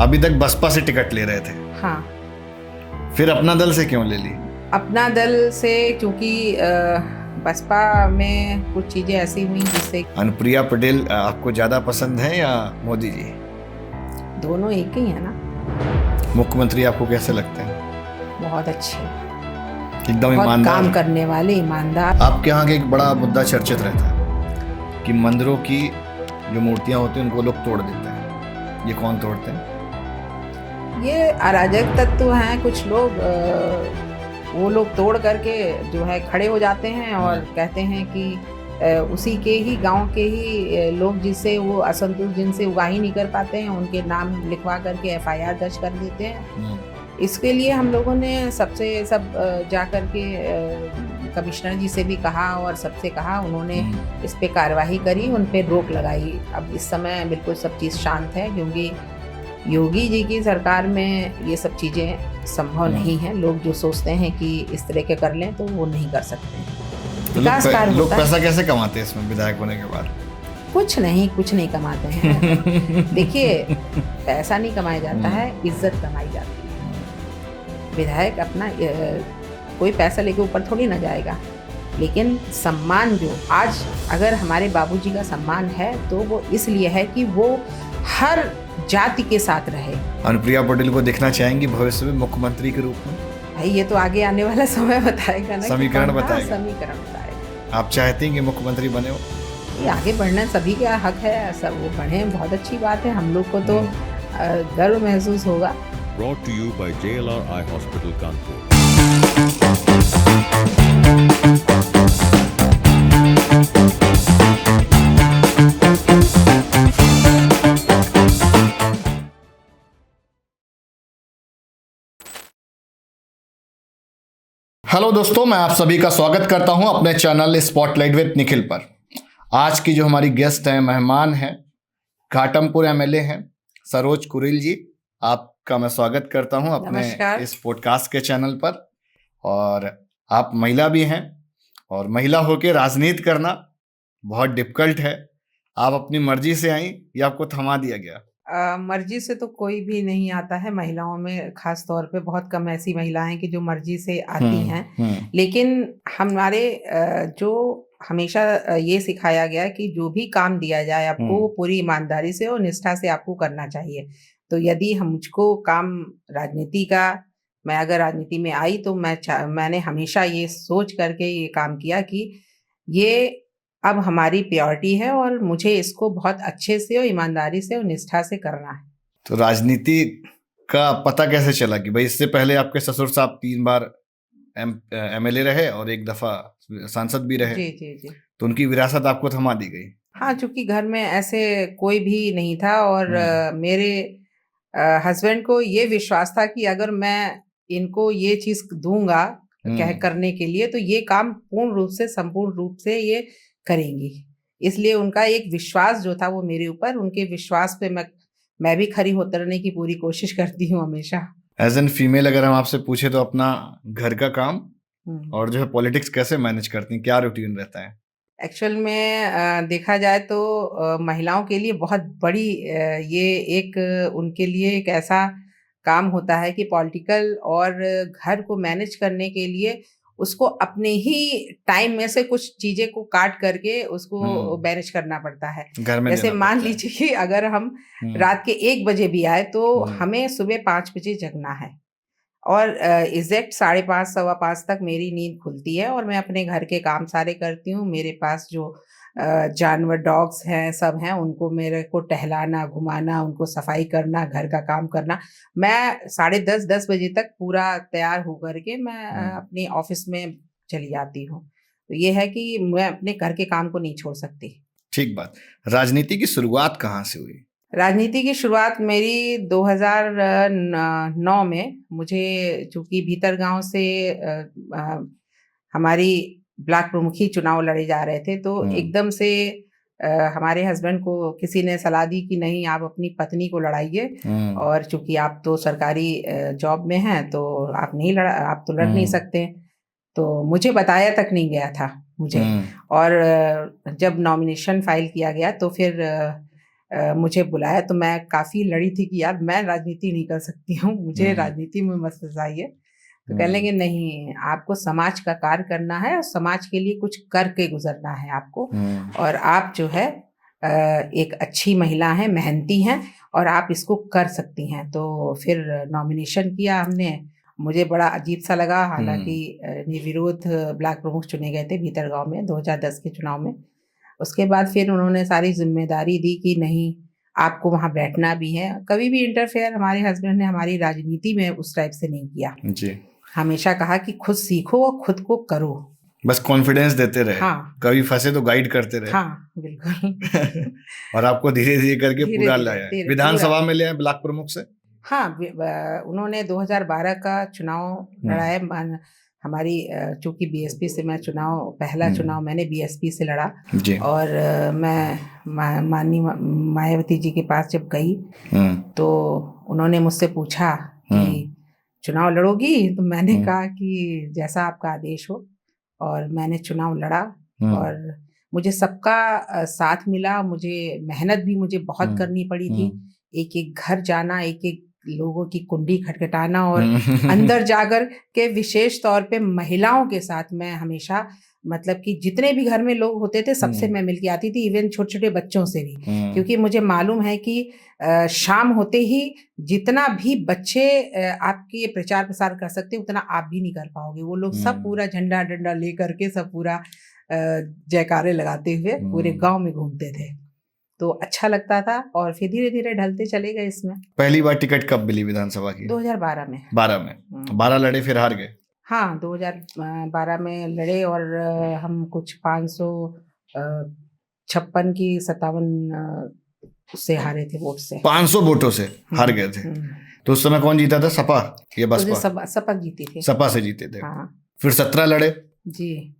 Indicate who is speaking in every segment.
Speaker 1: अभी तक बसपा से टिकट ले रहे थे,
Speaker 2: हाँ।
Speaker 1: फिर अपना दल से क्यों ले ली?
Speaker 2: अपना दल से क्योंकि बसपा में कुछ चीज़ें ऐसी हुई जिससे।
Speaker 1: अनुप्रिया पटेल आपको ज़्यादा पसंद है या मोदी जी?
Speaker 2: दोनों एक ही है ना।
Speaker 1: मुख्यमंत्री आपको कैसे लगते हैं?
Speaker 2: बहुत अच्छे,
Speaker 1: एकदम
Speaker 2: बहुत
Speaker 1: ईमानदार,
Speaker 2: काम करने वाले, ईमानदार।
Speaker 1: आपके यहाँ का एक बड़ा मुद्दा चर्चित रहता है कि मंदिरों की जो मूर्तियाँ होती हैं उनको लोग तोड़ देते हैं, ये कौन तोड़ते हैं?
Speaker 2: ये अराजक तत्व हैं कुछ लोग, वो लोग तोड़ करके जो है खड़े हो जाते हैं और कहते हैं कि उसी के ही गांव के ही लोग जिससे वो असंतुष्ट जिनसे उगा ही नहीं कर पाते हैं उनके नाम लिखवा करके FIR दर्ज कर देते हैं। इसके लिए हम लोगों ने सब जा कर के कमिश्नर जी से भी कहा और सबसे कहा, उन्होंने इस पे कार्रवाई करी, उन पे रोक लगाई। अब इस समय बिल्कुल सब चीज़ शांत है क्योंकि योगी जी की सरकार में ये सब चीज़ें संभव नहीं है। लोग जो सोचते हैं कि इस तरह के कर लें तो वो नहीं कर सकते। विकास कार्य
Speaker 1: लोग पैसा कैसे कमाते हैं इसमें विधायक होने के बाद?
Speaker 2: कुछ नहीं कमाते हैं। देखिए, पैसा नहीं कमाया जाता है, इज्जत कमाई जाती है। विधायक अपना कोई पैसा लेके ऊपर थोड़ी ना जाएगा, लेकिन सम्मान जो आज अगर हमारे बाबूजी का सम्मान है तो वो इसलिए है कि वो हर जाति के साथ रहे। अनुप्रिया
Speaker 1: पटेल को देखना चाहेंगी भविष्य में मुख्यमंत्री के रूप में?
Speaker 2: भाई ये तो आगे आने वाला समय बताएगा ना,
Speaker 1: समीकरण बताएगा।
Speaker 2: समीकरण बताएगा।
Speaker 1: आप चाहते हैं कि मुख्यमंत्री बने हो?
Speaker 2: ये आगे बढ़ना सभी का हक है, सब वो बढ़े, बहुत अच्छी बात है। हम लोग को तो गर्व महसूस होगा।
Speaker 3: Brought to you by JLR Eye Hospital, Kanpur.
Speaker 1: Hello दोस्तों, मैं आप सभी का स्वागत करता हूं अपने चैनल स्पॉटलाइट विद निखिल पर। आज की जो हमारी गेस्ट हैं, मेहमान हैं, घाटमपुर MLA हैं सरोज कुरील जी। आपका मैं स्वागत करता हूं अपने इस पॉडकास्ट के चैनल पर। और आप महिला भी हैं और महिला होकर राजनीति करना बहुत डिफिकल्ट है। आप अपनी मर्जी से आई या आपको थमा दिया गया?
Speaker 2: मर्जी से तो कोई भी नहीं आता है। महिलाओं में खास तौर पे बहुत कम ऐसी महिलाएं कि जो मर्जी से आती हैं, लेकिन हमारे जो हमेशा ये सिखाया गया कि जो भी काम दिया जाए आपको वो पूरी ईमानदारी से और निष्ठा से आपको करना चाहिए। तो यदि मुझको काम राजनीति का, मैं अगर राजनीति में आई तो मैंने हमेशा ये सोच करके ये काम किया कि ये अब हमारी प्रायोरिटी है और मुझे इसको बहुत अच्छे से और ईमानदारी से और निष्ठा से करना है।
Speaker 1: तो राजनीति का पता कैसे चला कि भाई इससे पहले आपके ससुर साहब 3 बार MLA रहे और 1 दफा सांसद भी रहे?
Speaker 2: जी।
Speaker 1: तो उनकी विरासत आपको थमा दी गई?
Speaker 2: हाँ, चूंकि घर में ऐसे कोई भी नहीं था और मेरे हस्बैंड को ये विश्वास था कि अगर मैं इनको ये चीज दूंगा करने के लिए तो ये काम पूर्ण रूप से, संपूर्ण रूप से ये करेंगी। इसलिए उनका एक विश्वास जो था वो मेरे ऊपर, उनके विश्वास पे मैं भी खरी उतरने की पूरी कोशिश करती हूँ हमेशा।
Speaker 1: एज एन फीमेल अगर हम आपसे पूछे तो अपना घर का काम और जो है पॉलिटिक्स कैसे मैनेज करती हैं, क्या रूटीन रहता है?
Speaker 2: एक्चुअल में देखा जाए तो महिलाओं के लिए बहुत बड़ी ये एक उनके लिए एक ऐसा काम होता है कि पॉलिटिकल और घर को मैनेज करने के लिए उसको अपने ही टाइम में से कुछ चीजें को काट करके उसको मैनेज करना पड़ता है। जैसे मान लीजिए कि अगर हम रात के 1 बजे भी आए तो हमें सुबह 5 बजे जगना है और एग्जैक्ट 5:30 सवा 5 तक मेरी नींद खुलती है और मैं अपने घर के काम सारे करती हूँ। मेरे पास जो जानवर डॉग्स हैं सब हैं, उनको मेरे को टहलाना, घुमाना, उनको सफाई करना, घर का काम करना। मैं 10:30 बजे तक पूरा तैयार होकर के मैं अपने ऑफिस में चली जाती हूँ। तो ये है कि मैं अपने घर के काम को नहीं छोड़ सकती।
Speaker 1: ठीक बात। राजनीति की शुरुआत कहाँ से हुई?
Speaker 2: राजनीति की शुरुआत मेरी 2009 में, मुझे चूंकि भीतर गांव से हमारी ब्लॉक प्रमुखी चुनाव लड़े जा रहे थे तो एकदम से हमारे हस्बैंड को किसी ने सलाह दी कि नहीं, आप अपनी पत्नी को लड़ाइए और चूंकि आप तो सरकारी जॉब में हैं तो आप तो लड़ नहीं सकते। तो मुझे बताया तक नहीं गया था मुझे। और जब नॉमिनेशन फाइल किया गया तो फिर मुझे बुलाया तो मैं काफ़ी लड़ी थी कि यार मैं राजनीति नहीं कर सकती हूँ, मुझे राजनीति में मत फंसाइए। तो कहने लगे नहीं, आपको समाज का कार्य करना है और समाज के लिए कुछ करके गुजरना है आपको, और आप जो है एक अच्छी महिला हैं, मेहनती हैं और आप इसको कर सकती हैं। तो फिर नॉमिनेशन किया हमने। मुझे बड़ा अजीब सा लगा, हालांकि निर्विरोध ब्लॉक प्रमुख चुने गए थे भीतरगांव में 2010 के चुनाव में। उसके बाद फिर उन्होंने सारी जिम्मेदारी दी कि नहीं, आपको वहाँ बैठना भी है। कभी भी इंटरफेयर हमारे हस्बैंड ने हमारी राजनीति में उस टाइप से नहीं किया
Speaker 1: जी।
Speaker 2: हमेशा कहा कि खुद सीखो और खुद को करो,
Speaker 1: बस कॉन्फिडेंस देते रहे।
Speaker 2: हाँ,
Speaker 1: कभी फंसे तो गाइड करते रहे।
Speaker 2: हाँ बिल्कुल।
Speaker 1: और आपको धीरे धीरे करके
Speaker 2: धीरे
Speaker 1: पूरा
Speaker 2: धीरे
Speaker 1: लाया।
Speaker 2: धीरे
Speaker 1: विधानसभा में ले आए ब्लॉक प्रमुख से।
Speaker 2: हाँ, उन्होंने 2012 का चुनाव लड़ाया। हमारी चूंकि बीएसपी से मैं पहला चुनाव मैंने बीएसपी से लड़ा
Speaker 1: जी।
Speaker 2: और मैं माननीय मायावती जी के पास जब गई तो उन्होंने मुझसे पूछा कि चुनाव लड़ोगी, तो मैंने कहा कि जैसा आपका आदेश हो, और मैंने चुनाव लड़ा और मुझे सबका साथ मिला। मुझे मेहनत भी मुझे बहुत करनी पड़ी थी, एक एक घर जाना, एक एक लोगों की कुंडी खटखटाना और अंदर जाकर के विशेष तौर पे महिलाओं के साथ मैं हमेशा, मतलब कि जितने भी घर में लोग होते थे सबसे मैं मिलके आती थी, इवन छोटे छोटे बच्चों से भी, क्योंकि मुझे मालूम है कि शाम होते ही जितना भी बच्चे आपके प्रचार प्रसार कर सकते उतना आप भी नहीं कर पाओगे। वो लोग सब पूरा झंडा डंडा ले करके सब पूरा जयकारे लगाते हुए पूरे गांव में घूमते थे, तो अच्छा लगता था। और फिर धीरे धीरे ढलते चले गए इसमें।
Speaker 1: पहली बार टिकट कब मिली विधानसभा की?
Speaker 2: 2012 में।
Speaker 1: 12 लड़े, फिर हार गए।
Speaker 2: हाँ, 2012 में लड़े और हम कुछ 556 की 57 से हारे थे वोट से।
Speaker 1: 500 वोटों से हार गए थे। तो उस समय कौन जीता था, सपा या बसपा?
Speaker 2: सपा जीती थी।
Speaker 1: सपा से जीते थे।
Speaker 2: हाँ।
Speaker 1: फिर 17 लड़े
Speaker 2: जी,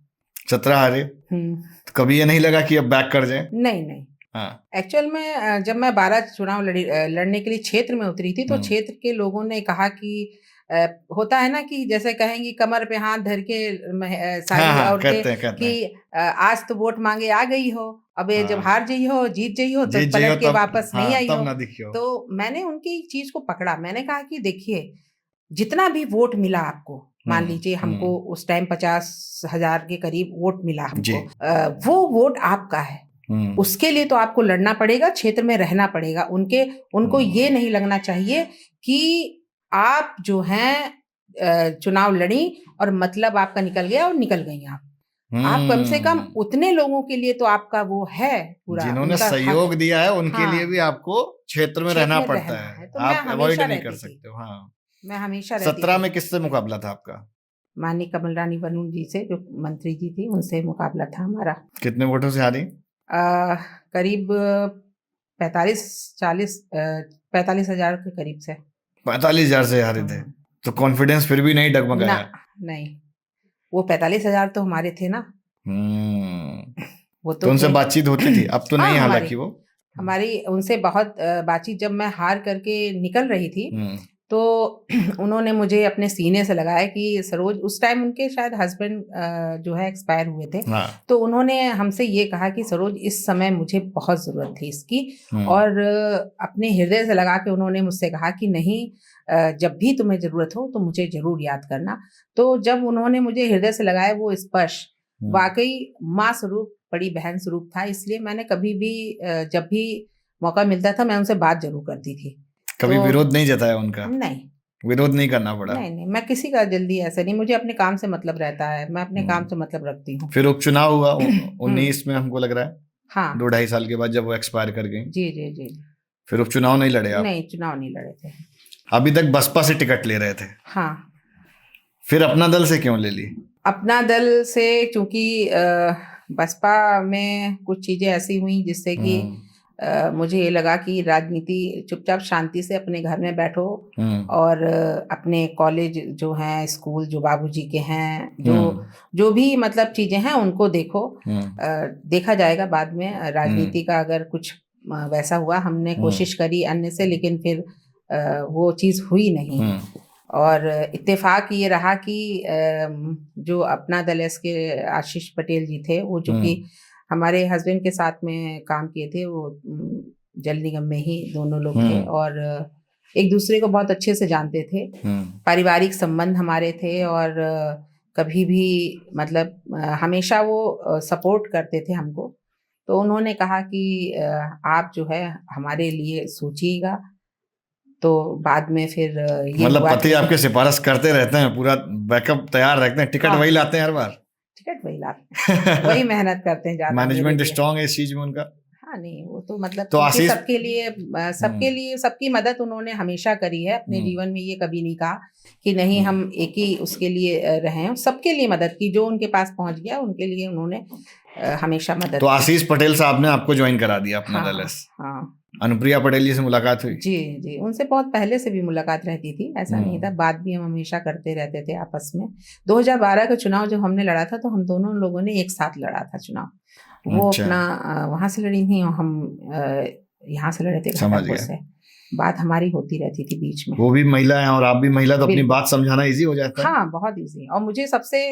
Speaker 1: 17 हारे। तो कभी ये नहीं लगा कि अब बैक कर जाए?
Speaker 2: नहीं।
Speaker 1: हाँ।
Speaker 2: एक्चुअल में जब मैं 12 चुनाव लड़ने के लिए क्षेत्र में उतरी थी तो क्षेत्र के लोगों ने कहा कि होता है ना कि जैसे कहेंगी कमर पे हाथ धर के सारी औरतें कि आज तो वोट मांगे आ गई हो, अब ये जब हार गई हो, जीत गई हो, तो पलट के वापस नहीं आई हो। तो मैंने उनकी चीज को पकड़ा। मैंने कहा कि देखिए, जितना भी वोट मिला आपको, मान लीजिए हमको उस टाइम 50,000 के करीब वोट मिला हमको, वो वोट आपका है, उसके लिए तो आपको लड़ना पड़ेगा, क्षेत्र में रहना पड़ेगा। उनको ये नहीं लगना चाहिए कि आप जो हैं चुनाव लड़ी और मतलब आपका निकल गया और निकल गई आप कम से कम उतने लोगों के लिए तो आपका वो है पूरा,
Speaker 1: जिन्होंने सहयोग दिया है उनके लिए भी आपको क्षेत्र में रहना पड़ता है।
Speaker 2: तो
Speaker 1: आप अवॉइड नहीं कर सकते हो। हाँ,
Speaker 2: मैं हमेशा
Speaker 1: 17 में किससे मुकाबला था आपका?
Speaker 2: माननीय कमल रानी वरुण जी से, जो मंत्री जी थी, उनसे मुकाबला था हमारा।
Speaker 1: कितने वोटों से हारी?
Speaker 2: करीब 45,000 के करीब से।
Speaker 1: 45,000 से हारे थे। तो कॉन्फिडेंस फिर भी नहीं डगमगाया?
Speaker 2: नहीं, वो 45,000 तो हमारे थे ना। वो तो
Speaker 1: उनसे बातचीत होती थी, अब तो नहीं। हालांकि वो
Speaker 2: हमारी उनसे बहुत बातचीत, जब मैं हार करके निकल रही थी तो उन्होंने मुझे अपने सीने से लगाया कि सरोज, उस टाइम उनके शायद हस्बैंड जो है एक्सपायर हुए थे। तो उन्होंने हमसे ये कहा कि सरोज, इस समय मुझे बहुत ज़रूरत थी इसकी, और अपने हृदय से लगा के उन्होंने मुझसे कहा कि नहीं, जब भी तुम्हें ज़रूरत हो तो मुझे ज़रूर याद करना। तो जब उन्होंने मुझे हृदय से लगाया वो स्पर्श वाकई माँ स्वरूप, बड़ी बहन स्वरूप था। इसलिए मैंने कभी भी जब भी मौका मिलता था मैं उनसे बात जरूर करती थी।
Speaker 1: कभी विरोध नहीं जताया उनका?
Speaker 2: नहीं,
Speaker 1: विरोध नहीं करना पड़ा?
Speaker 2: नहीं, मैं किसी का जल्दी ऐसा नहीं, मुझे अपने काम से मतलब रहता है, मैं अपने काम से मतलब रखती हूँ।
Speaker 1: फिर उपचुनाव हुआ 19 में, हमको लग रहा है।
Speaker 2: हाँ,
Speaker 1: 2-2.5 साल के बाद जब वो एक्सपायर कर गई।
Speaker 2: जी।
Speaker 1: फिर उपचुनाव नहीं लड़े आप?
Speaker 2: नहीं, चुनाव नहीं लड़े थे।
Speaker 1: अभी तक बसपा से टिकट ले रहे थे?
Speaker 2: हाँ।
Speaker 1: फिर अपना दल से क्यों ले ली?
Speaker 2: अपना दल से क्योंकि बसपा में कुछ चीजें ऐसी हुई जिससे कि मुझे ये लगा कि राजनीति चुपचाप शांति से अपने घर में बैठो और अपने कॉलेज जो हैं, स्कूल जो बाबूजी के हैं, जो भी मतलब चीजें हैं उनको देखो। देखा जाएगा बाद में, राजनीति का अगर कुछ वैसा हुआ, हमने कोशिश करी अन्य से, लेकिन फिर वो चीज़ हुई नहीं। और इत्तेफाक ये रहा कि जो अपना दल एस के आशीष पटेल जी थे, वो जो कि हमारे हस्बैंड के साथ में काम किए थे, वो जल निगम में ही दोनों लोग थे और एक दूसरे को बहुत अच्छे से जानते थे। पारिवारिक संबंध हमारे थे और कभी भी मतलब हमेशा वो सपोर्ट करते थे हमको। तो उन्होंने कहा कि आप जो है हमारे लिए सोचिएगा। तो बाद में फिर ये
Speaker 1: मतलब
Speaker 2: हुआ
Speaker 1: पति
Speaker 2: कि
Speaker 1: आपके सिफारिश करते रहते हैं, पूरा बैकअप तैयार रखते हैं, टिकट
Speaker 2: हाँ।
Speaker 1: वही लाते हैं हर बार।
Speaker 2: टिकट वही लाते हैं, वही मेहनत करते हैं ज्यादा।
Speaker 1: मैनेजमेंट
Speaker 2: मेरे लिए।
Speaker 1: स्ट्रांग है इस चीज में उनका।
Speaker 2: हाँ नहीं, वो तो मतलब
Speaker 1: तो
Speaker 2: क्योंकि
Speaker 1: आशीष
Speaker 2: सबके लिए सबकी मदद उन्होंने हमेशा करी है अपने जीवन में। ये कभी नहीं कहा कि नहीं हम एक ही उसके लिए रहे हैं। सबके लिए मदद की, जो उनके पास पहुंच गया उनके लिए उन्होंने हमेशा मदद
Speaker 1: तो
Speaker 2: की।
Speaker 1: आशीष पटेल साहब ने आपको ज्वाइन करा दिया अपना
Speaker 2: हाँ,
Speaker 1: दल।
Speaker 2: हाँ
Speaker 1: अनुप्रिया पटेल जी से मुलाकात हुई?
Speaker 2: जी जी, उनसे बहुत पहले से भी मुलाकात रहती थी, ऐसा नहीं था। बात भी हम हमेशा करते रहते थे आपस में। 2012 का चुनाव जब हमने लड़ा था तो हम दोनों लोगों ने एक साथ लड़ा था चुनाव। वो
Speaker 1: अच्छा।
Speaker 2: अपना वहां से लड़ी थी, हम यहाँ से लड़े थे घाटमपुर से। बात हमारी होती रहती थी बीच में।
Speaker 1: वो भी महिला है और आप भी महिला, तो अपनी बात समझाना इजी हो जाता है।
Speaker 2: हाँ बहुत इजी। और मुझे सबसे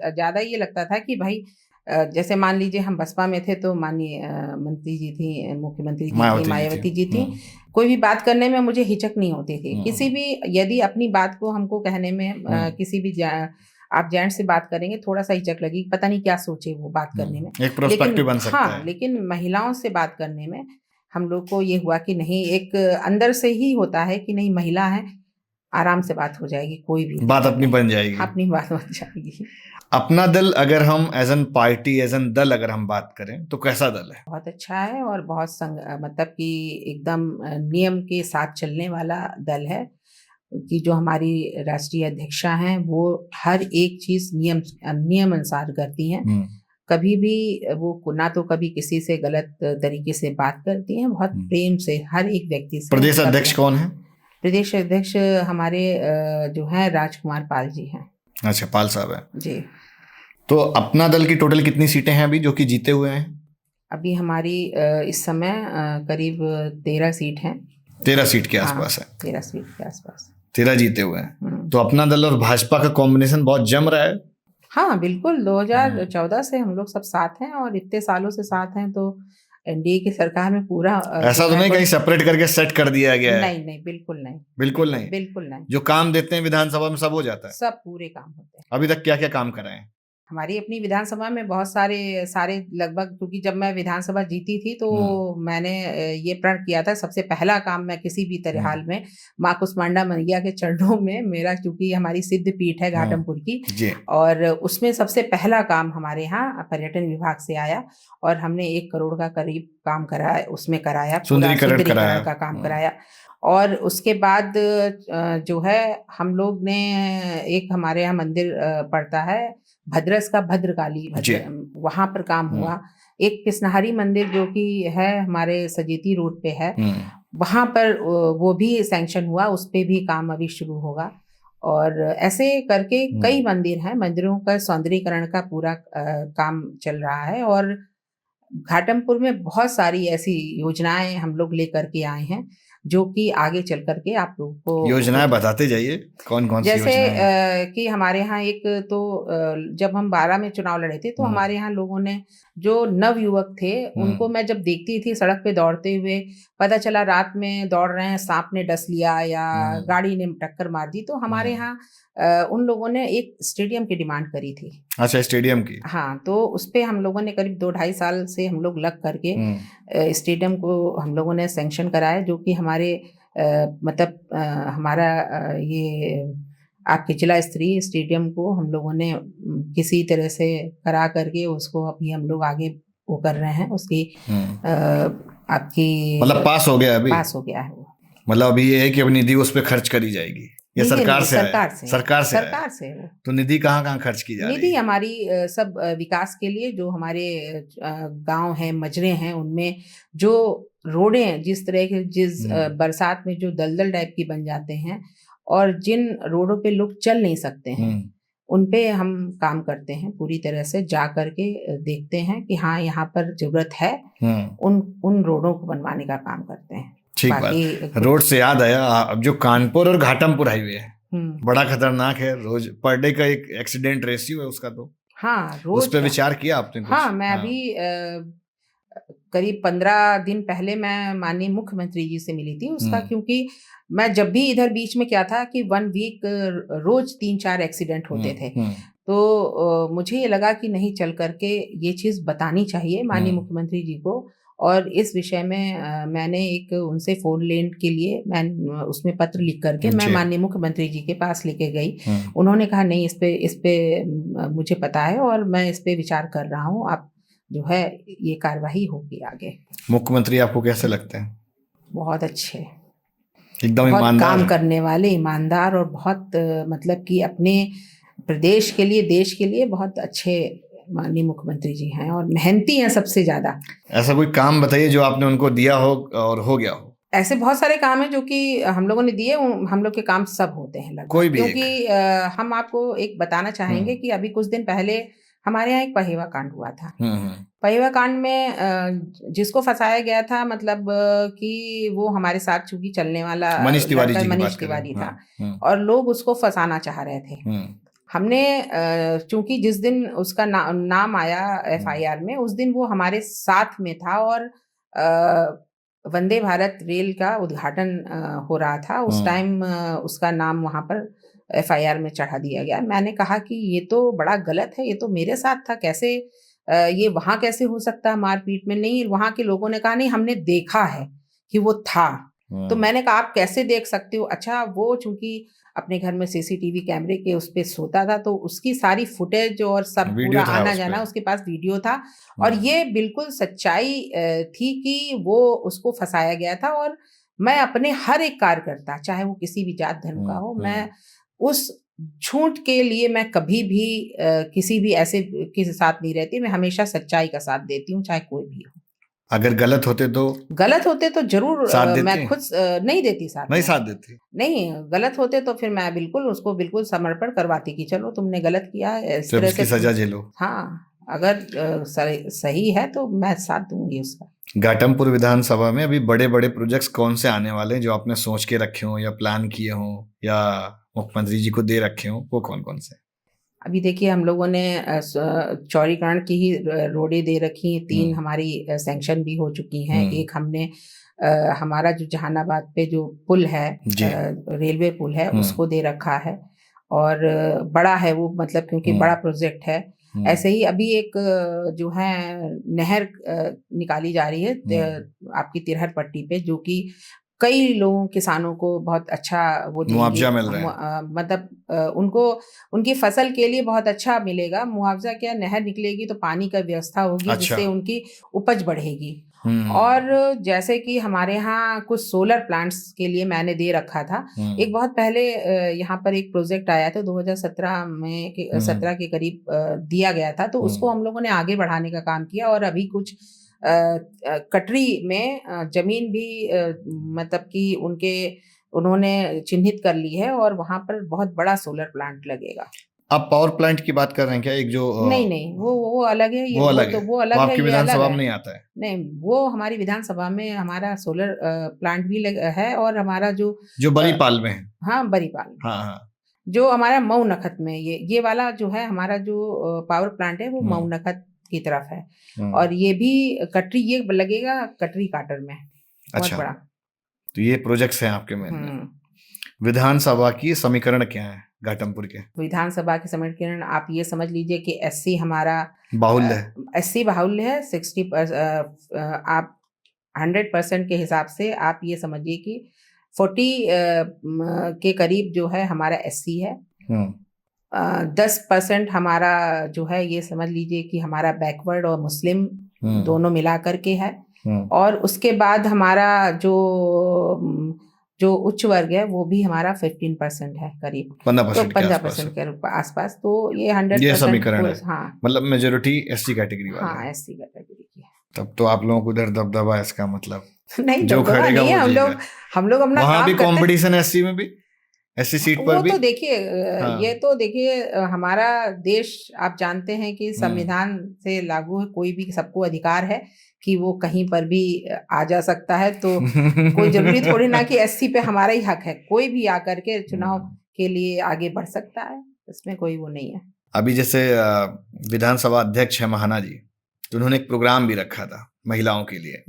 Speaker 2: ज्यादा ये लगता था कि भाई जैसे मान लीजिए हम बसपा में थे तो माननीय मंत्री जी थी, मुख्यमंत्री जी थी, मायावती जी थी। कोई भी बात करने में मुझे हिचक नहीं होती थी। किसी भी यदि अपनी बात को हमको कहने में किसी भी आप जेंट्स से बात करेंगे थोड़ा सा हिचक लगी, पता नहीं क्या सोचे वो बात करने में।
Speaker 1: एक पर्सपेक्टिव बन सकता है।
Speaker 2: लेकिन महिलाओं से बात करने में हम लोग को ये हुआ कि नहीं, एक अंदर से ही होता है कि नहीं महिला है, आराम से बात हो जाएगी, कोई भी
Speaker 1: बात अपनी बन जाएगी,
Speaker 2: अपनी बात बन जाएगी।
Speaker 1: अपना दल अगर हम as an party, as an दल अगर हम बात करें तो कैसा दल है?
Speaker 2: बहुत अच्छा है और बहुत मतलब कि एकदम नियम के साथ चलने वाला दल है। कि जो हमारी राष्ट्रीय अध्यक्षा हैं वो हर एक चीज नियम अनुसार करती हैं। कभी भी वो ना तो कभी किसी से गलत तरीके से बात करती हैं, बहुत प्रेम से हर एक व्यक्ति से।
Speaker 1: प्रदेश अध्यक्ष कौन है?
Speaker 2: प्रदेश अध्यक्ष हमारे जो हैं राजकुमार पाल जी हैं।
Speaker 1: अच्छा, पाल साहब है
Speaker 2: जी।
Speaker 1: तो अपना दल की टोटल कितनी सीटें हैं अभी जो कि जीते हुए हैं?
Speaker 2: अभी हमारी इस समय करीब 13 सीट हैं।
Speaker 1: 13 सीट के आसपास है।
Speaker 2: 13 सीट के आसपास
Speaker 1: 13 जीते हुए हैं। तो अपना दल और भाजपा का कॉम्बिनेशन बहुत जम रहा है।
Speaker 2: हाँ बिल्कुल, 2014 से हम लोग सब साथ हैं और इतने सालों से साथ हैं। तो एनडीए की सरकार में पूरा
Speaker 1: ऐसा तो नहीं कहीं सेपरेट करके सेट कर दिया गया है?
Speaker 2: नहीं नहीं, बिल्कुल नहीं,
Speaker 1: बिल्कुल नहीं,
Speaker 2: बिल्कुल नहीं।
Speaker 1: जो काम देते हैं विधानसभा में सब हो जाता है?
Speaker 2: सब पूरे काम होते हैं।
Speaker 1: अभी तक क्या क्या काम कराए हैं?
Speaker 2: हमारी अपनी विधानसभा में बहुत सारे लगभग, क्योंकि जब मैं विधानसभा जीती थी तो मैंने ये प्रण किया था सबसे पहला काम मैं किसी भी तरह हाल में माँ कुष्मांडा मैया के चरणों में, मेरा क्योंकि हमारी सिद्ध पीठ है घाटमपुर की, और उसमें सबसे पहला काम हमारे यहाँ पर्यटन विभाग से आया और हमने 1 करोड़ का करीब काम कराया, उसमें कराया, सुंदरीकरण का काम कराया। और उसके बाद जो है हम लोग ने एक हमारे यहाँ मंदिर पड़ता है भद्रस का भद्रकाली, वहां पर काम हुआ। एक कृष्णहरी मंदिर जो कि है हमारे सजेती रोड पे है, वहां पर वो भी सैंक्शन हुआ, उस पे भी काम अभी शुरू होगा। और ऐसे करके कई मंदिर हैं, मंदिरों का सौंदर्यीकरण का पूरा काम चल रहा है। और घाटमपुर में बहुत सारी ऐसी योजनाएं हम लोग लेकर के आए हैं जो कि आगे चल करके आप लोगों को
Speaker 1: योजनाएं बताते जाइए, कौन कौन सी
Speaker 2: जैसे
Speaker 1: योजनाएं?
Speaker 2: कि हमारे यहाँ एक तो जब हम 12 में चुनाव लड़े थे तो हमारे यहाँ लोगों ने, जो नव युवक थे उनको मैं जब देखती थी सड़क पे दौड़ते हुए, पता चला रात में दौड़ रहे हैं, सांप ने डस लिया या गाड़ी ने टक्कर मार दी, तो हमारे यहाँ उन लोगों ने एक स्टेडियम की डिमांड करी थी।
Speaker 1: अच्छा, स्टेडियम की? हाँ,
Speaker 2: तो उस पे हम लोगों ने करीब 2-2.5 साल से हम लोग लग करके स्टेडियम को हम लोगों ने सैंक्शन कराया, जो कि हमारे मतलब हमारा ये आपके जिला स्तरीय स्टेडियम को हम लोगों ने किसी तरह से करा करके उसको अभी हम लोग आगे वो कर रहे हैं। उसकी आपकी
Speaker 1: मतलब पास हो गया? अभी पास
Speaker 2: हो गया है वो।
Speaker 1: मतलब अभी ये है कि अब निधि उस पर खर्च करी जाएगी या सरकार से? सरकार से
Speaker 2: है वो।
Speaker 1: तो निधि कहाँ कहाँ खर्च की जा रही है?
Speaker 2: निधि हमारी सब विकास के लिए, जो हमारे गांव हैं, मजरे हैं, उनमें जो रोडें जिस तरह के जिस बरसात में जो दलदल टाइप की बन जाते हैं और जिन रोडों पे लोग चल नहीं सकते हैं, उन पे हम काम करते हैं पूरी तरह से, जा करके देखते हैं कि हाँ यहाँ पर जरूरत है, उन रोडों को बनवाने का काम करते हैं।
Speaker 1: ठीक बात। रोड से याद आया, अब जो कानपुर और घाटमपुर हाईवे है बड़ा खतरनाक है, रोज पर डे का एक एक्सीडेंट रेशियो है उसका, तो
Speaker 2: हाँ रोज
Speaker 1: उस पे विचार किया आपने कुछ?
Speaker 2: हाँ, मैं अभी करीब 15 दिन पहले मैं माननीय मुख्यमंत्री जी से मिली थी उसका,
Speaker 1: हम्म।
Speaker 2: क्योंकि मैं जब भी इधर बीच में क्या था कि 1 वीक रोज 3-4 एक्सीडेंट होते थे, तो मुझे ये लगा कि नहीं, चल करके ये चीज़ बतानी चाहिए माननीय मुख्यमंत्री जी को। और इस विषय में मैंने एक उनसे फ़ोन लेन के लिए मैं उसमें पत्र लिख करके मैं
Speaker 1: जी।
Speaker 2: माननीय मुख्यमंत्री जी के पास लेके गई।
Speaker 1: हम्म।
Speaker 2: उन्होंने कहा नहीं, इस पे मुझे पता है और मैं इस पे विचार कर रहा हूँ, आप जो है ये कार्यवाही होगी आगे।
Speaker 1: मुख्यमंत्री आपको कैसे लगते हैं?
Speaker 2: बहुत अच्छे,
Speaker 1: एकदम
Speaker 2: बहुत
Speaker 1: ईमानदार
Speaker 2: काम
Speaker 1: हैं।
Speaker 2: करने वाले, ईमानदार और बहुत मतलब कि अपने प्रदेश के लिए, देश के लिए बहुत अच्छे माननीय मुख्यमंत्री जी हैं और मेहनती हैं सबसे ज़्यादा।
Speaker 1: ऐसा कोई काम बताइए जो आपने उनको दिया हो और हो गया हो।
Speaker 2: ऐसे बहुत सारे काम हैं जो कि हम लोगों ने दिए, हम लोग के काम सब होते हैं लगभग।
Speaker 1: कोई भी एक।
Speaker 2: क्योंकि हम आपको एक बताना चाहेंगे कि अभी कुछ दिन पहले हमारे यहाँ एक पहेवा कांड हुआ था। पहेवा कांड में जिसको फंसाया गया था, मतलब कि वो हमारे साथ चूंकि चलने वाला
Speaker 1: मनीष तिवारी जी की
Speaker 2: मनीष
Speaker 1: बात कर रहे
Speaker 2: तिवारी
Speaker 1: हैं।
Speaker 2: था और लोग उसको फंसाना चाह रहे थे। हमने चूंकि जिस दिन उसका नाम आया FIR में, उस दिन वो हमारे साथ में था और वंदे भारत रेल का उद्घाटन हो रहा था। उस टाइम उसका नाम वहां पर FIR में चढ़ा दिया गया। मैंने कहा कि ये तो बड़ा गलत है, ये तो मेरे साथ था, कैसे ये वहां कैसे हो सकता है मारपीट में? नहीं, वहां के लोगों ने कहा नहीं, हमने देखा है कि वो था। तो मैंने कहा आप कैसे देख सकते हो? अच्छा, वो चूंकि अपने घर में CCTV कैमरे के उस पे सोता था, तो उसकी सारी फुटेज और सब पूरा आना जाना, उसके पास वीडियो था और ये बिल्कुल सच्चाई थी कि वो उसको फंसाया गया था। और मैं अपने हर एक कार्यकर्ता, चाहे वो किसी भी जात धर्म का हो, मैं उस झूठ के लिए मैं कभी भी किसी भी ऐसे के साथ नहीं रहती। मैं हमेशा सच्चाई का साथ देती हूँ, चाहे कोई भी हो।
Speaker 1: अगर गलत होते तो
Speaker 2: जरूर मैं खुद नहीं देती साथ।
Speaker 1: नहीं साथ देती।
Speaker 2: नहीं, गलत होते तो फिर मैं बिल्कुल उसको बिल्कुल समर्पण करवाती कि चलो तुमने गलत किया, इस तरह से
Speaker 1: सजा झेलो।
Speaker 2: हाँ, अगर सही है तो मैं साथ दूंगी उसका।
Speaker 1: घाटमपुर विधानसभा में अभी बड़े बड़े प्रोजेक्ट्स कौन से आने वाले हैं जो आपने सोच के रखे हो या प्लान किए हो या मुख्यमंत्री जी को दे रखे हो, वो कौन कौन से?
Speaker 2: अभी देखिए, हम लोगों ने चौड़ीकरण की ही रोडें दे रखी, 3 हमारी सैंक्शन भी हो चुकी हैं। एक हमने हमारा जो जहानाबाद पे जो पुल है, रेलवे पुल है, उसको दे रखा है और बड़ा है वो, मतलब क्योंकि बड़ा प्रोजेक्ट है। ऐसे ही अभी एक जो है नहर निकाली जा रही है आपकी तिरहट पट्टी पे, जो कि कई लोगों, किसानों को बहुत अच्छा वो
Speaker 1: मुआवजा मिल रहा है।
Speaker 2: मतलब उनको उनकी फसल के लिए बहुत अच्छा मिलेगा मुआवजा। क्या, नहर निकलेगी तो पानी का व्यवस्था होगी, जिससे उनकी उपज बढ़ेगी। और जैसे कि हमारे यहाँ कुछ सोलर प्लांट्स के लिए मैंने दे रखा था। एक बहुत पहले यहाँ पर एक प्रोजेक्ट आया था 2017 में, 17 के करीब दिया गया था, तो उसको हम लोगों ने आगे बढ़ाने का काम किया और अभी कुछ कटरी में जमीन भी मतलब कि उन्होंने चिन्हित कर ली है और वहां पर बहुत बड़ा सोलर प्लांट लगेगा।
Speaker 1: आप पावर प्लांट की बात कर रहे हैं क्या? एक जो
Speaker 2: नहीं, वो अलग है, ये
Speaker 1: वो अलग है,
Speaker 2: वो अलग है,
Speaker 1: आपकी विधानसभा में नहीं आता है।
Speaker 2: नहीं, वो हमारी विधानसभा में हमारा सोलर प्लांट भी है और हमारा जो
Speaker 1: बरीपाल में है।
Speaker 2: हाँ, बरीपाल।
Speaker 1: हाँ।
Speaker 2: जो हमारा मऊ नखत में ये वाला जो है हमारा जो पावर प्लांट है, वो मऊ नखत की तरफ है और ये भी कटरी, ये लगेगा कटरी काटर में। बहुत बड़ा।
Speaker 1: तो ये प्रोजेक्ट्स हैं आपके में। विधानसभा की समीकरण क्या है घाटमपुर के?
Speaker 2: विधानसभा के समीकरण आप ये समझ लीजिए कि SC हमारा
Speaker 1: बाहुल्य है।
Speaker 2: SC बाहुल्य है। 60% आप 100% के हिसाब से आप ये समझिए कि 40 के करीब जो है हमारा SC है। 10% हमारा जो है ये समझ लीजिए कि हमारा बैकवर्ड और मुस्लिम दोनों मिला करके है। और उसके बाद हमारा जो उच्च वर्ग है वो भी हमारा 15% है करीब, 15% के आसपास। तो ये 100%
Speaker 1: समीकरण है।
Speaker 2: हाँ,
Speaker 1: मतलब मेजोरिटी SC कैटेगरी वाला।
Speaker 2: हाँ, SC कैटेगरी की है।
Speaker 1: तब तो आप लोगों को उधर दबदबा है, इसका मतलब
Speaker 2: नहीं,
Speaker 1: जो खड़ेगा
Speaker 2: नहीं, हम लोग अपना
Speaker 1: वहां भी कंपटीशन है SC में भी, SC सीट पर भी।
Speaker 2: तो देखिए ये तो देखिए हमारा देश आप जानते हैं कि संविधान से लागू है, कोई भी सबको अधिकार है कि वो कहीं पर भी आ जा सकता है। तो कोई जरूरी थोड़ी ना कि SC पे हमारा ही हक है, कोई भी आकर के चुनाव के लिए आगे बढ़ सकता है, इसमें कोई वो नहीं है।
Speaker 1: अभी जैसे विधानसभा अध्यक्ष है महाना जी, तो उन्होंने एक प्रोग्राम भी रखा था महिलाओं के लिए,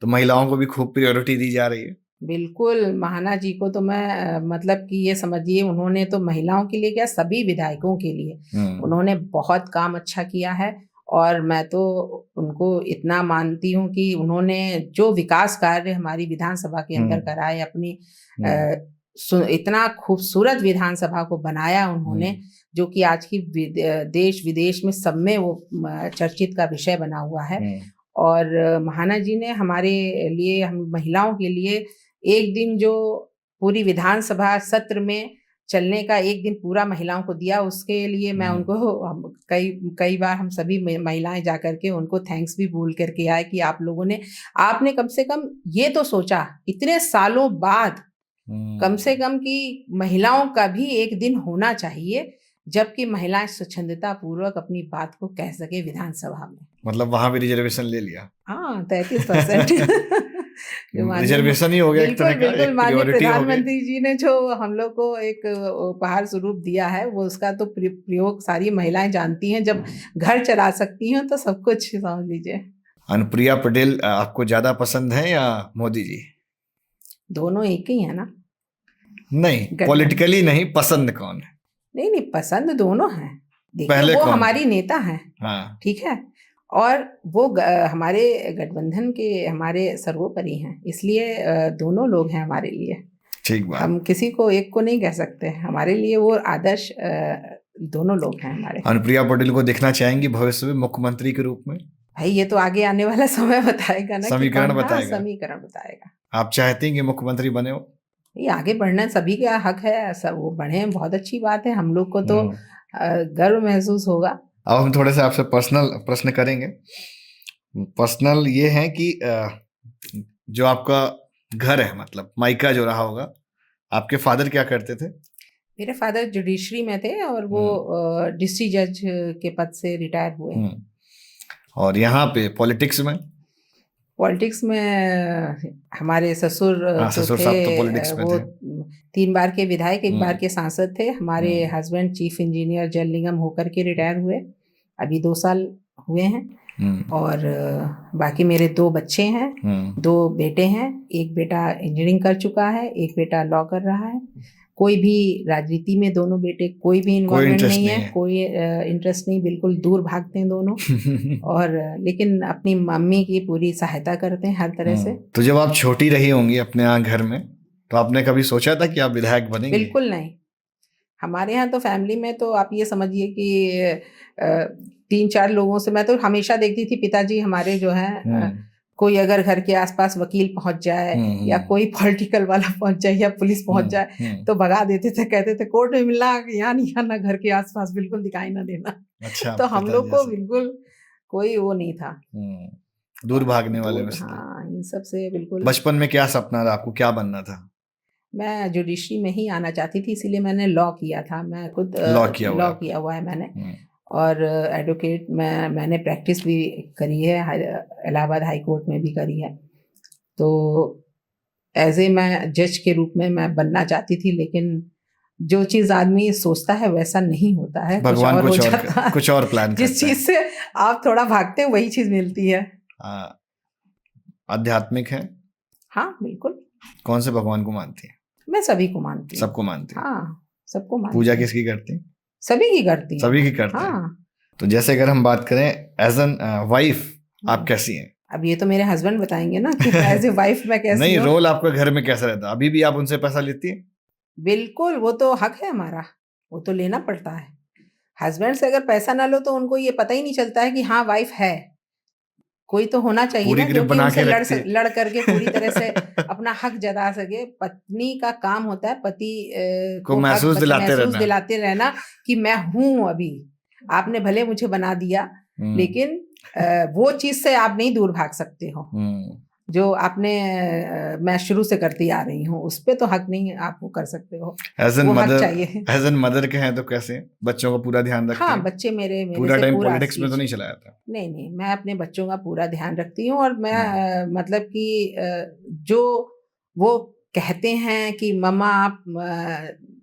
Speaker 1: तो महिलाओं को भी खूब प्रायोरिटी दी जा रही है।
Speaker 2: बिल्कुल, महाना जी को तो मैं मतलब कि ये समझिए, उन्होंने तो महिलाओं के लिए क्या, सभी विधायकों के लिए उन्होंने बहुत काम अच्छा किया है। और मैं तो उनको इतना मानती हूँ कि उन्होंने जो विकास कार्य हमारी विधानसभा के अंदर कराए, अपनी इतना खूबसूरत विधानसभा को बनाया उन्होंने, जो कि आज की देश विदेश में सब में वो चर्चित का विषय बना हुआ है। और महाना जी ने हमारे लिए, हम महिलाओं के लिए एक दिन जो पूरी विधानसभा सत्र में चलने का एक दिन पूरा महिलाओं को दिया, उसके लिए मैं उनको कई बार हम सभी महिलाएं जाकर के उनको थैंक्स भी बोल करके आए कि आप लोगों ने, आपने कम से कम ये तो सोचा इतने सालों बाद कम से कम कि महिलाओं का भी एक दिन होना चाहिए, जबकि महिलाएं स्वच्छंदता पूर्वक अपनी बात को कह सके विधानसभा में।
Speaker 1: मतलब वहां भी रिजर्वेशन ले लिया।
Speaker 2: हाँ, 33%
Speaker 1: रिजर्वेशन ही हो गया एक तरह का,
Speaker 2: बिल्कुल। माननीय प्रधानमंत्री जी ने जो हम लोग को एक उपहार स्वरूप दिया है, वो उसका तो प्रयोग सारी महिलाएं जानती हैं। जब घर चला सकती हैं तो सब कुछ समझ लीजिए।
Speaker 1: अनुप्रिया पटेल आपको ज्यादा पसंद है या मोदी जी?
Speaker 2: दोनों एक ही है ना।
Speaker 1: नहीं, पॉलिटिकली नहीं, पसंद कौन है?
Speaker 2: नहीं, पसंद दोनों है।
Speaker 1: पहले
Speaker 2: वो
Speaker 1: कौन?
Speaker 2: हमारी नेता हैं,
Speaker 1: हाँ,
Speaker 2: ठीक है, और वो हमारे गठबंधन के हमारे सर्वोपरि हैं, इसलिए दोनों लोग हैं हमारे लिए।
Speaker 1: ठीक बात।
Speaker 2: हम किसी को एक को नहीं कह सकते, हमारे लिए वो आदर्श दोनों लोग हैं हमारे।
Speaker 1: अनुप्रिया पटेल को देखना चाहेंगी भविष्य में मुख्यमंत्री के रूप में?
Speaker 2: भाई ये तो आगे आने वाला समय बताएगा ना,
Speaker 1: समीकरण बताएगा।
Speaker 2: समीकरण बताएगा।
Speaker 1: आप चाहते हैं कि मुख्यमंत्री बने हो?
Speaker 2: ये आगे बढ़ना सभी का हक है, सब वो बढ़े, बहुत अच्छी बात है, हम लोग को तो गर्व महसूस होगा।
Speaker 1: अब हम थोड़े से आपसे पर्सनल प्रश्न करेंगे। पर्सनल ये है कि जो आपका घर है, मतलब मायका जो रहा होगा, आपके फादर क्या करते थे?
Speaker 2: मेरे फादर जुडिशरी में थे और वो डिस्ट्रिक्ट जज के पद से रिटायर हुए।
Speaker 1: और यहाँ पे पॉलिटिक्स में
Speaker 2: हमारे ससुर
Speaker 1: ससुर साहब तो पॉलिटिक्स में
Speaker 2: वो
Speaker 1: थे।
Speaker 2: 3 बार के विधायक, 1 बार के सांसद थे। हमारे हस्बैंड चीफ इंजीनियर जल निगम होकर के रिटायर हुए, अभी 2 साल हुए हैं। और बाकी मेरे 2 बच्चे हैं, 2 बेटे हैं। एक बेटा इंजीनियरिंग कर चुका है, एक बेटा लॉ कर रहा है। कोई भी राजनीति में दोनों बेटे कोई भी इन्वॉल्वमेंट नहीं है, कोई इंटरेस्ट नहीं, बिल्कुल दूर भागते हैं दोनों। और लेकिन अपनी मम्मी की पूरी सहायता करते हैं हर तरह से।
Speaker 1: तो जब आप छोटी रही होंगी अपने यहाँ घर में, तो आपने कभी सोचा था कि आप विधायक बनेंगे?
Speaker 2: बिल्कुल नहीं। हमारे यहाँ तो फैमिली में तो आप ये समझिए कि 3-4 लोगों से मैं तो हमेशा देखती थी, पिताजी हमारे जो है, कोई अगर घर के आसपास वकील पहुंच जाए या कोई पॉलिटिकल वाला पहुंच जाए या पुलिस पहुंच जाए तो भगा देते थे, कहते थे कोर्ट में मिलना, यहाँ नहीं आना, घर के आसपास बिल्कुल दिखाई ना देना।
Speaker 1: अच्छा,
Speaker 2: तो हम लोग को बिल्कुल कोई वो नहीं था,
Speaker 1: दूर भागने वाले में।
Speaker 2: हाँ, इन सब से बिल्कुल।
Speaker 1: बचपन में क्या सपना था आपको, क्या बनना था?
Speaker 2: मैं जुडिशरी में ही आना चाहती थी, इसीलिए मैंने लॉ किया था। मैं खुद लॉ किया हुआ है मैंने, और एडवोकेट मैंने प्रैक्टिस भी करी है, इलाहाबाद हाई कोर्ट में भी करी है। तो एज ए मैं जज के रूप में मैं बनना चाहती थी, लेकिन जो चीज़ आदमी सोचता है वैसा नहीं होता है,
Speaker 1: भगवान कुछ और प्लान करता है।
Speaker 2: जिस चीज़ से आप थोड़ा भागते हैं वही चीज़ मिलती है।
Speaker 1: आध्यात्मिक है?
Speaker 2: हाँ बिल्कुल।
Speaker 1: कौन से भगवान को मानती है?
Speaker 2: मैं सभी को मानती हूँ।
Speaker 1: सबको मानती है?
Speaker 2: हाँ, सबको मानती।
Speaker 1: पूजा किसकी करती है?
Speaker 2: सभी की करती है।
Speaker 1: सभी की करती है।
Speaker 2: हाँ।
Speaker 1: तो जैसे अगर हम बात करें एज एन वाइफ, आप कैसी हैं?
Speaker 2: अब ये तो मेरे हस्बैंड बताएंगे ना कि एज ए वाइफ मैं कैसी हूँ।
Speaker 1: नहीं, रोल आपका घर में कैसा रहता है? अभी भी आप उनसे पैसा लेती है?
Speaker 2: बिल्कुल, वो तो हक है हमारा, वो तो लेना पड़ता है। हस्बैंड से अगर पैसा ना लो तो उनको ये पता ही नहीं चलता है कि हाँ वाइफ है। कोई तो होना चाहिए ना जो कि उनसे लड़ करके पूरी तरह से अपना हक जता सके। पत्नी का काम होता है पति
Speaker 1: को महसूस
Speaker 2: दिलाते रहना कि मैं हूँ। अभी आपने भले मुझे बना दिया, लेकिन वो चीज से आप नहीं दूर भाग सकते हो जो आपने मैं शुरू से करती आ रही हूँ, उस पे तो हक नहीं आप वो कर सकते हो।
Speaker 1: एज एन मदर के हैं तो कैसे बच्चों का पूरा ध्यान रखते हैं?
Speaker 2: हाँ, बच्चे मेरे
Speaker 1: पूरा टाइम पॉलिटिक्स में तो नहीं चलाया था?
Speaker 2: नहीं, मैं अपने बच्चों का पूरा ध्यान रखती हूँ। और मैं मतलब कि जो वो कहते हैं कि मम्मा आप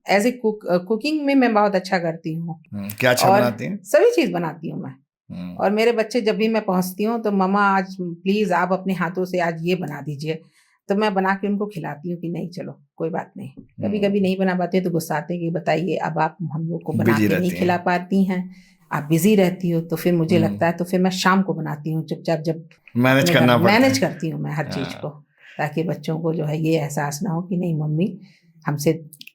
Speaker 2: एज ए कुकिंग में मैं बहुत अच्छा करती हूँ।
Speaker 1: क्या अच्छा बनाती हैं?
Speaker 2: सभी चीज बनाती हूँ मैं। और मेरे बच्चे जब भी मैं पहुंचती हूँ तो मम्मा आज प्लीज आप अपने हाथों से आज ये बना दीजिए, तो मैं बना के उनको खिलाती हूँ कि नहीं चलो कोई बात नहीं। कभी कभी नहीं बना पाते तो गुस्सा आते हैं कि बताइए अब आप हम लोग को बना
Speaker 1: बिजी
Speaker 2: के नहीं
Speaker 1: रहती हैं।
Speaker 2: खिला पाती हैं, आप बिजी रहती हो। तो फिर मुझे
Speaker 1: हम्म।
Speaker 2: लगता है तो फिर मैं शाम को बनाती हूँ चुपचाप, जब
Speaker 1: मैनेज करना पड़ता
Speaker 2: मैनेज
Speaker 1: है।
Speaker 2: करती हूँ मैं हर चीज
Speaker 1: हाँ।
Speaker 2: को, ताकि बच्चों को जो है ये एहसास ना हो कि नहीं मम्मी हमसे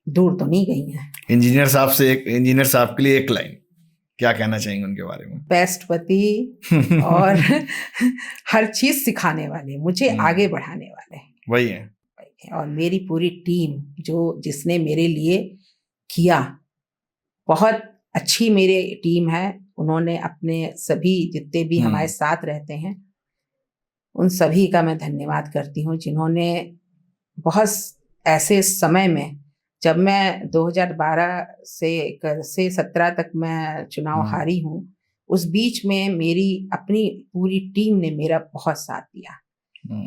Speaker 2: दूर तो नहीं गई हैं।
Speaker 1: इंजीनियर साहब के लिए एक लाइन क्या कहना चाहेंगे उनके बारे में?
Speaker 2: बेस्ट पति और हर चीज सिखाने वाले, मुझे आगे बढ़ाने वाले
Speaker 1: वही है।
Speaker 2: और मेरी पूरी टीम जिसने मेरे लिए किया, बहुत अच्छी मेरी टीम है। उन्होंने अपने सभी जितने भी हमारे साथ रहते हैं उन सभी का मैं धन्यवाद करती हूँ, जिन्होंने बहुत ऐसे समय में जब मैं 2012 से 17 तक मैं चुनाव हारी हूँ, उस बीच में मेरी अपनी पूरी टीम ने मेरा बहुत साथ दिया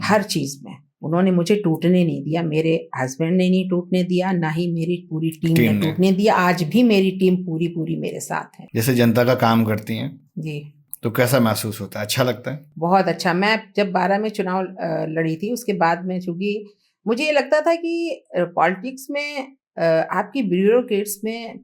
Speaker 2: हर चीज में। उन्होंने मुझे टूटने नहीं दिया, मेरे हस्बैंड ने नहीं टूटने दिया, ना ही मेरी पूरी टीम ने टूटने दिया। आज भी मेरी टीम पूरी मेरे साथ है।
Speaker 1: जैसे जनता का काम करती हैं
Speaker 2: जी,
Speaker 1: तो कैसा महसूस होता है? अच्छा लगता है?
Speaker 2: बहुत अच्छा। मैं जब 12 में चुनाव लड़ी थी, उसके बाद में चूंकि मुझे ये लगता था कि पॉलिटिक्स में आपकी ब्यूरोक्रेट्स में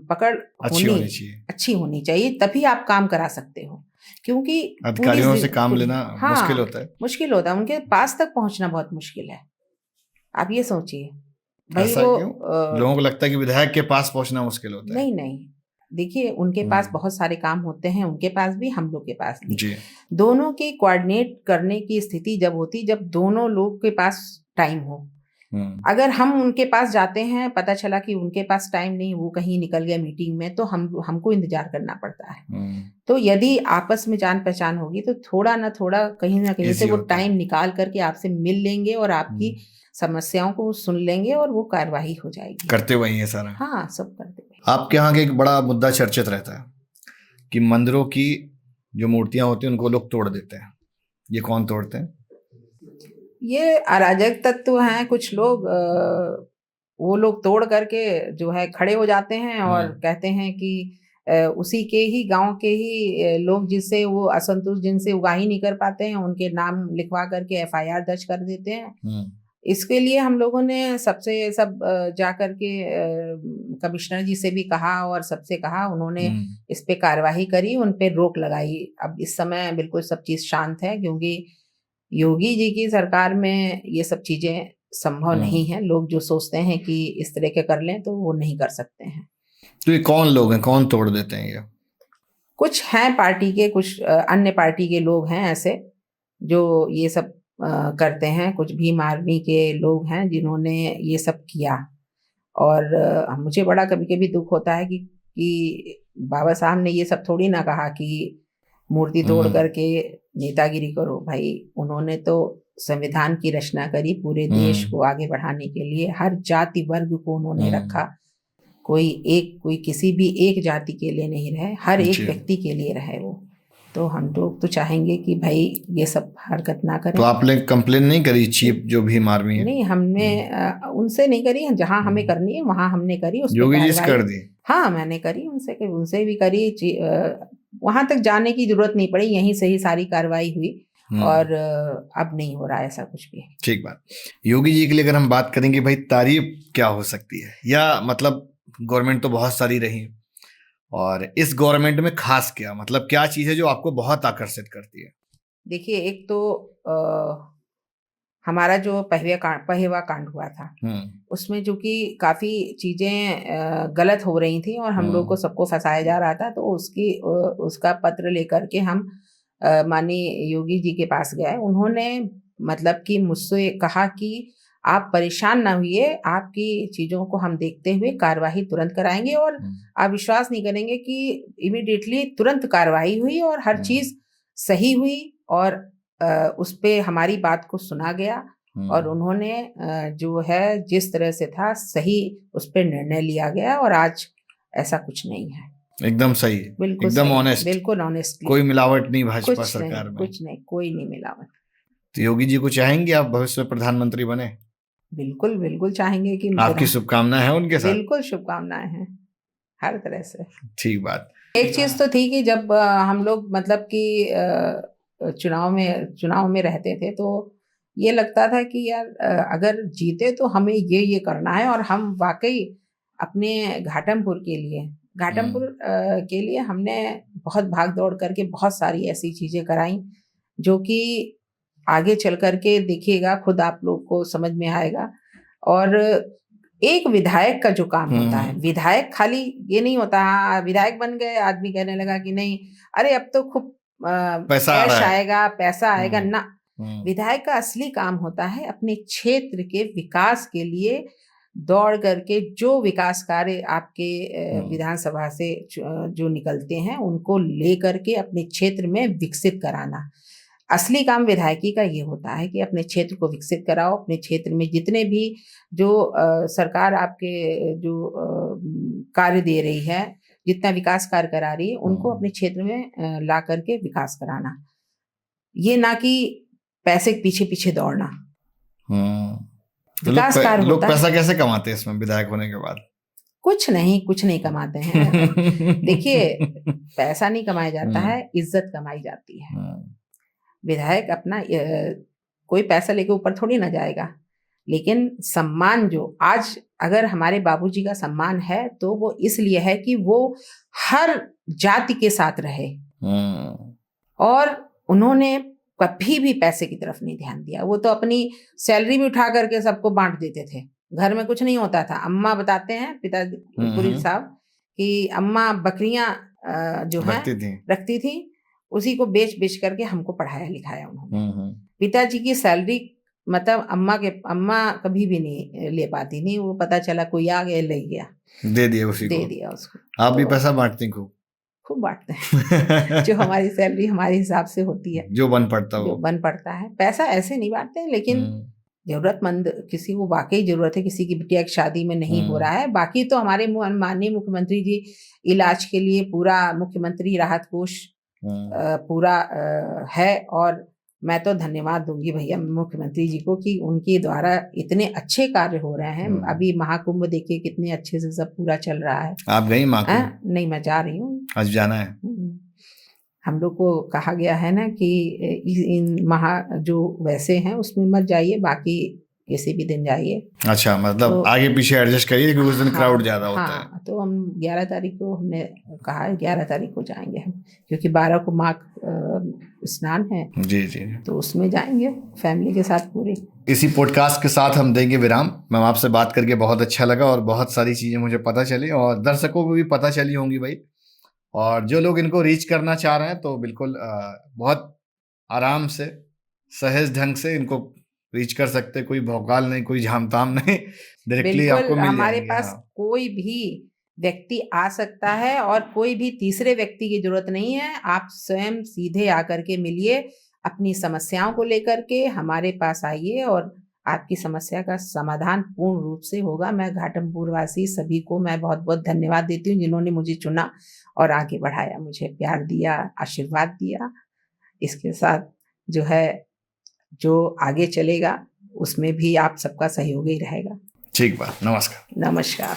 Speaker 2: पकड़ अच्छी होनी चाहिए, तभी आप काम करा सकते हो, क्योंकि
Speaker 1: अधिकारियों से काम लेना मुश्किल होता है।
Speaker 2: मुश्किल होता है, उनके पास तक पहुंचना बहुत मुश्किल है। आप ये सोचिए भाई,
Speaker 1: ऐसा
Speaker 2: वो
Speaker 1: क्यों? लोगों को लगता है कि विधायक के पास पहुंचना मुश्किल होता है।
Speaker 2: नहीं, देखिए उनके पास बहुत सारे काम होते हैं, उनके पास भी हम लोग के पास भी।
Speaker 1: जी।
Speaker 2: दोनों के कोऑर्डिनेट करने की स्थिति जब होती, जब दोनों लोग के पास टाइम हो। अगर हम उनके पास जाते हैं, पता चला कि उनके पास टाइम नहीं, वो कहीं निकल गए मीटिंग में, तो हमको इंतजार करना पड़ता है। तो यदि आपस में जान पहचान होगी तो थोड़ा ना थोड़ा कहीं ना कहीं से वो टाइम निकाल करके आपसे मिल लेंगे और आपकी समस्याओं को सुन लेंगे और वो कार्यवाही हो जाएगी।
Speaker 1: करते वही है सारा।
Speaker 2: हाँ, सब करते हुए।
Speaker 1: आपके यहाँ के एक बड़ा मुद्दा चर्चित रहता है कि मंदिरों की जो मूर्तियां होती हैं उनको लोग तोड़ देते हैं। ये कौन तोड़ते हैं?
Speaker 2: ये अराजक तत्व हैं कुछ लोग। वो लोग तोड़ करके जो है खड़े हो जाते हैं और कहते हैं कि उसी के ही गांव के ही लोग जिससे वो असंतुष्ट, जिनसे उगा ही नहीं कर पाते हैं, उनके नाम लिखवा करके FIR दर्ज कर देते हैं। इसके लिए हम लोगों ने सब जा करके कमिश्नर जी से भी कहा और सबसे कहा, उन्होंने इस पे कार्यवाही करी, उन पे रोक लगाई। अब इस समय बिल्कुल सब चीज शांत है, क्योंकि योगी जी की सरकार में ये सब चीजें संभव नहीं है। लोग जो सोचते हैं कि इस तरह के कर लें तो वो नहीं कर सकते हैं।
Speaker 1: तो ये कौन लोग हैं, कौन तोड़ देते हैं ये?
Speaker 2: कुछ हैं पार्टी के, कुछ अन्य पार्टी के लोग हैं ऐसे जो ये सब करते हैं। कुछ भीम आर्मी के लोग हैं जिन्होंने ये सब किया। और मुझे बड़ा कभी कभी दुख होता है कि बाबा साहब ने ये सब थोड़ी ना कहा कि मूर्ति तोड़ करके नेतागिरी करो। भाई, उन्होंने तो संविधान की रचना करी, पूरे देश को आगे बढ़ाने के लिए हर जाति वर्ग को उन्होंने रखा। कोई किसी भी एक जाति के लिए नहीं रहे, हर एक व्यक्ति के लिए रहे वो। तो हम लोग तो चाहेंगे कि भाई ये सब हरकत ना करें।
Speaker 1: तो आपने कंप्लेन नहीं करी चीफ जो भीम आर्मी है?
Speaker 2: नहीं, हमने उनसे नहीं करी। जहां हमें करनी है वहां हमने करी। उस
Speaker 1: योगी जी से कर दी? हाँ,
Speaker 2: मैंने करी, उनसे भी करी। वहां तक जाने की जरूरत नहीं पड़ी, यहीं से ही सारी कार्रवाई हुई। और अब नहीं हो रहा है ऐसा कुछ भी। ठीक
Speaker 1: बात। योगी जी के लिए अगर हम बात करेंगे भाई, तारीफ क्या हो सकती है? या मतलब गवर्नमेंट तो बहुत सारी रही, और इस गवर्नमेंट में खास क्या, मतलब क्या चीज है जो आपको बहुत आकर्षित करती है?
Speaker 2: देखिए, एक तो हमारा जो पहेवा कांड हुआ था, उसमें जो कि काफी चीजें गलत हो रही थी और हम लोग को सबको फंसाया जा रहा था। तो उसका पत्र लेकर के हम माननीय योगी जी के पास गए। उन्होंने मतलब कि मुझसे कहा कि आप परेशान ना हुई, आपकी चीजों को हम देखते हुए कार्यवाही तुरंत कराएंगे। और आप विश्वास नहीं करेंगे कि इमीडिएटली तुरंत कार्यवाही हुई और हर चीज सही हुई और उस पे हमारी बात को सुना गया। और उन्होंने जो है जिस तरह से था सही उस पे निर्णय लिया गया और आज ऐसा कुछ नहीं है।
Speaker 1: एकदम सही,
Speaker 2: बिल्कुल
Speaker 1: एकदम ऑनेस्ट,
Speaker 2: बिल्कुल ऑनेस्ट,
Speaker 1: कोई मिलावट नहीं भाजपा सरकार में।
Speaker 2: कुछ नहीं, कोई नहीं मिलावट।
Speaker 1: तो योगी जी को चाहेंगे आप भविष्य में प्रधानमंत्री बने?
Speaker 2: बिल्कुल चाहेंगे कि
Speaker 1: आपकी शुभकामनाएं हैं उनके साथ?
Speaker 2: बिल्कुल शुभकामनाएं हैं हर तरह से।
Speaker 1: ठीक बात।
Speaker 2: एक चीज तो थी कि जब हम लोग मतलब कि चुनाव में रहते थे तो ये लगता था कि यार अगर जीते तो हमें ये करना है, और हम वाकई अपने घाटमपुर के लिए हमने बहुत भाग दौड़ करके बहुत सारी ऐसी चीजें कराई जो कि आगे चल करके देखिएगा, खुद आप लोग को समझ में आएगा। और एक विधायक का जो काम होता है, विधायक खाली ये नहीं होता, हाँ विधायक बन गए आदमी कहने लगा कि नहीं अरे अब तो खूब
Speaker 1: पैसा
Speaker 2: आएगा, पैसा आएगा ना। विधायक का असली काम होता है अपने क्षेत्र के विकास के लिए दौड़ करके जो विकास कार्य आपके विधानसभा से जो निकलते हैं उनको ले करके अपने क्षेत्र में विकसित कराना। असली काम विधायकी का ये होता है कि अपने क्षेत्र को विकसित कराओ, अपने क्षेत्र में जितने भी जो सरकार आपके जो कार्य दे रही है, जितना विकास कार्य करा रही है, उनको अपने क्षेत्र में ला करके विकास कराना, ये ना कि पैसे के पीछे पीछे दौड़ना।
Speaker 1: विकास कार्य लोग पैसा कैसे कमाते हैं इसमें विधायक होने के बाद? कुछ
Speaker 2: नहीं कमाते हैं। देखिए पैसा नहीं कमाया जाता है, इज्जत कमाई जाती है। विधायक अपना कोई पैसा लेके ऊपर थोड़ी ना जाएगा, लेकिन सम्मान जो आज अगर हमारे बाबूजी का सम्मान है तो वो इसलिए है कि वो हर जाति के साथ रहे और उन्होंने कभी भी पैसे की तरफ नहीं ध्यान दिया। वो तो अपनी सैलरी भी उठा करके सबको बांट देते थे, घर में कुछ नहीं होता था। अम्मा बताते हैं पिताजी पुरी साहब कि अम्मा बकरियां जो है रखती थी, उसी को बेच करके हमको पढ़ाया लिखाया उन्होंने। पिताजी की सैलरी मतलब अम्मा कभी भी नहीं ले पाती, नहीं वो पता चला कोई आ गया ले गया,
Speaker 1: दे दिया उसको। आप भी पैसा बांटती? खूब
Speaker 2: बांटते हैं। जो हमारी सैलरी हमारे हिसाब से होती है,
Speaker 1: जो बन पड़ता है।
Speaker 2: पैसा ऐसे नहीं बांटते, लेकिन जरूरतमंद किसी को वाकई जरूरत है, किसी की बिटिया की शादी में नहीं हो रहा है, बाकी तो हमारे माननीय मुख्यमंत्री जी इलाज के लिए पूरा मुख्यमंत्री राहत कोष पूरा है। और मैं तो धन्यवाद दूंगी भैया मुख्यमंत्री जी को कि उनके द्वारा इतने अच्छे कार्य हो रहे हैं। अभी महाकुंभ देखिए कितने अच्छे से सब पूरा चल रहा है।
Speaker 1: आप गई महाकुंभ?
Speaker 2: नहीं, मैं जा रही हूँ,
Speaker 1: आज जाना है।
Speaker 2: हम लोग को कहा गया है ना कि इन जो वैसे हैं उसमें मत जाइए, बाकी किसी भी दिन जाइए।
Speaker 1: अच्छा, मतलब तो आगे पीछे एडजस्ट करिए क्योंकि उस दिन क्राउड ज्यादा होता है।
Speaker 2: तो हम 11 तारीख को हमने कहा है 11 तारीख को जाएंगे हम, क्योंकि 12 को माघ स्नान है।
Speaker 1: जी,
Speaker 2: तो उसमें जाएंगे फैमिली के साथ पूरी।
Speaker 1: इसी पॉडकास्ट के साथ हम देंगे विराम। मैम आपसे बात करके बहुत अच्छा लगा और बहुत सारी चीजें मुझे पता चली और दर्शकों को भी पता चली होंगी भाई। और जो लोग इनको रीच करना चाह रहे हैं तो बिल्कुल बहुत आराम से सहज ढंग से इनको रीच कर सकते, कोई भौकाल नहीं, कोई झामताम नहीं, डायरेक्टली आपको मिल
Speaker 2: हमारे पास कोई भी व्यक्ति आ सकता है और कोई भी तीसरे व्यक्ति की जरूरत नहीं है। आप स्वयं सीधे आकर के मिलिए, अपनी समस्याओं को लेकर के हमारे पास आइए और आपकी समस्या का समाधान पूर्ण रूप से होगा। मैं घाटमपुर वासी सभी को मैं बहुत बहुत धन्यवाद देती हूँ जिन्होंने मुझे चुना और आगे बढ़ाया, मुझे प्यार दिया, आशीर्वाद दिया। इसके साथ जो है जो आगे चलेगा उसमें भी आप सबका सहयोग ही रहेगा।
Speaker 1: ठीक बात, नमस्कार।
Speaker 2: नमस्कार।